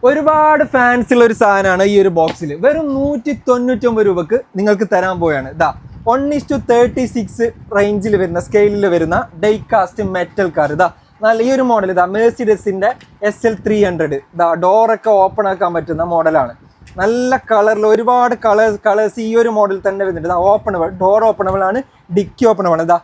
ഒരുപാട് ഫാൻസ് ഉള്ള ഒരു സാധനമാണ് ഈ ഒരു ബോക്സിൽ. വെറും 199 രൂപക്ക് നിങ്ങൾക്ക് തരാൻ പോവുകയാണ്. ഇതാ 1:36 റേഞ്ചിൽ വരുന്ന സ്കെയിലിൽ വരുന്ന ഡൈകാസ്റ്റ് മെറ്റൽ കാർ. ഇതാ നല്ല ഈ ഒരു മോഡൽ ഇതാ മെർസിഡസിന്റെ SL 300. ഇതാ ഡോറൊക്കെ ഓപ്പൺ ആക്കാൻ പറ്റുന്ന മോഡലാണ്. നല്ല കളറിൽ ഒരുപാട് കളേഴ്സ് ഈ ഒരു മോഡൽ തന്നെ വരുന്നുണ്ട്. ഇതാ ഓപ്പണബിൾ, ഡോർ ഓപ്പണബിൾ ആണ്, ഡിക്കി ഓപ്പണബിൾ ആണ്. ഇതാ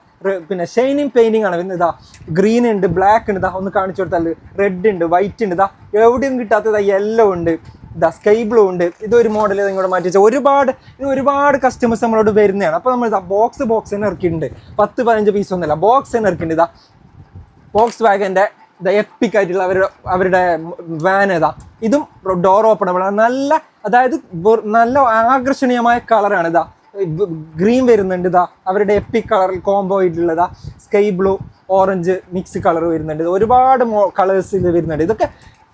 പിന്നെ ഷൈനിങ് പെയിന്റിംഗ് ആണ് വരുന്നത്. ഇതാ ഗ്രീൻ ഉണ്ട്, ബ്ലാക്ക് ഉണ്ട്, ഇതാ ഒന്ന് കാണിച്ചു കൊടുത്താൽ റെഡ് ഉണ്ട്, വൈറ്റ് ഉണ്ട്, ഇതാ എവിടെയും കിട്ടാത്തത് യെല്ലോ ഉണ്ട്, ഇതാ സ്കൈ ബ്ലൂ ഉണ്ട്. ഇതൊരു മോഡൽ നിങ്ങളുടെ മാറ്റി വെച്ചാൽ ഒരുപാട് കസ്റ്റമേഴ്സ് നമ്മളോട് വരുന്നതാണ്. അപ്പോൾ നമ്മൾ ഇതാ ബോക്സ് തന്നെ ഇറക്കിയിട്ടുണ്ട്. 10-15 പീസ് ഒന്നുമല്ല, ബോക്സ് തന്നെ ഇറക്കിയിട്ടുണ്ട്. ഇതാ വോക്സ് വാഗൻ്റെ എപ്പിക് ആയിട്ടുള്ള അവരുടെ വാൻ ഏതാ, ഇതും ഡോർ ഓപ്പണബിൾ ആണ്. നല്ല ആകർഷണീയമായ കളറാണ്. ഇതാ ഗ്രീൻ വരുന്നുണ്ട്, ഇതാ അവരുടെ എപ്പിക് കളറിൽ കോംബോ ആയിട്ടുള്ളതാ sky blue orange mix colour വരുന്നുണ്ട്. ഒരുപാട് കളേഴ്സിൽ വരുന്നുണ്ട്. ഇതൊക്കെ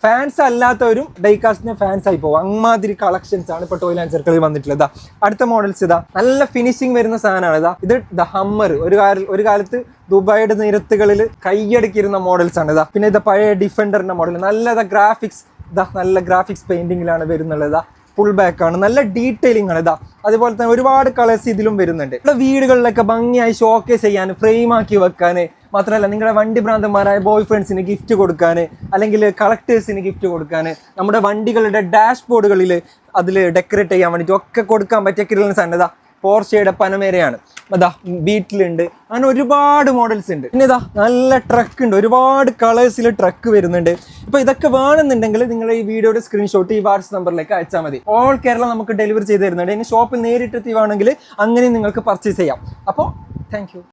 ഫാൻസ് അല്ലാത്തവരും ഡൈകാസ്റ്റിന് ഫാൻസ് ആയി പോകും. അമ്മാതിരി കളക്ഷൻസ് ആണ് ഇപ്പോൾ ടോയ് ആൻഡ് സർക്കിളിൽ വന്നിട്ടുള്ളത്. അടുത്ത മോഡൽസ് ഇതാ നല്ല ഫിനിഷിങ് വരുന്ന സാധനമാണ്. ഇതാ ഇത് ദ ഹമ്മർ. ഒരു കാലത്ത് ദുബായിയുടെ നിരത്തുകളിൽ കൈയടക്കിയിരുന്ന മോഡൽസ് ആണ്. ഇതാ പിന്നെ ഇത് പഴയ ഡിഫൻഡറിന്റെ മോഡൽ. നല്ല ഗ്രാഫിക്സ് പെയിന്റിങ്ങിലാണ് വരുന്നുള്ളത്. ഇതാ ഫുൾ ബാക്ക് ആണ്, നല്ല ഡീറ്റെയിലിംഗ് ആണ്. ഇതാ അതുപോലെ തന്നെ ഒരുപാട് കളേഴ്സ് ഇതിലും വരുന്നുണ്ട്. ഇവിടെ വീടുകളിലൊക്കെ ഭംഗിയായി ഷോക്കേസ് ചെയ്യാൻ, ഫ്രെയിം ആക്കി വെക്കാൻ, മാത്രമല്ല നിങ്ങളുടെ വണ്ടി ഭ്രാന്തന്മാരായ ബോയ് ഫ്രണ്ട്സിന് ഗിഫ്റ്റ് കൊടുക്കാൻ, അല്ലെങ്കിൽ കളക്ടേഴ്സിന് ഗിഫ്റ്റ് കൊടുക്കാൻ, നമ്മുടെ വണ്ടികളുടെ ഡാഷ് ബോർഡുകളിൽ അതിൽ ഡെക്കറേറ്റ് ചെയ്യാൻ വേണ്ടിയിട്ട് ഒക്കെ കൊടുക്കാൻ പറ്റിയ കിരലൻസ് ആണ്. ഇതാ പോർഷയുടെ പനമേരയാണ്. അതാ ബീറ്റിലുണ്ട്, അങ്ങനെ ഒരുപാട് മോഡൽസ് ഉണ്ട്. പിന്നെ ഇതാ നല്ല ട്രക്ക് ഉണ്ട്, ഒരുപാട് കളേഴ്സിൽ ട്രക്ക് വരുന്നുണ്ട്. ഇപ്പോൾ ഇതൊക്കെ വേണമെന്നുണ്ടെങ്കിൽ നിങ്ങൾ ഈ വീഡിയോയുടെ സ്ക്രീൻഷോട്ട് ഈ വാട്സ്ആപ്പ് നമ്പറിലേക്ക് അയച്ചാൽ മതി. ഓൾ കേരള നമുക്ക് ഡെലിവറി ചെയ്ത് തരുന്നുണ്ട്. ഇനി ഷോപ്പിൽ നേരിട്ടെത്തി വേണമെങ്കിൽ അങ്ങനെ നിങ്ങൾക്ക് പർച്ചേസ് ചെയ്യാം. അപ്പോൾ താങ്ക് യു.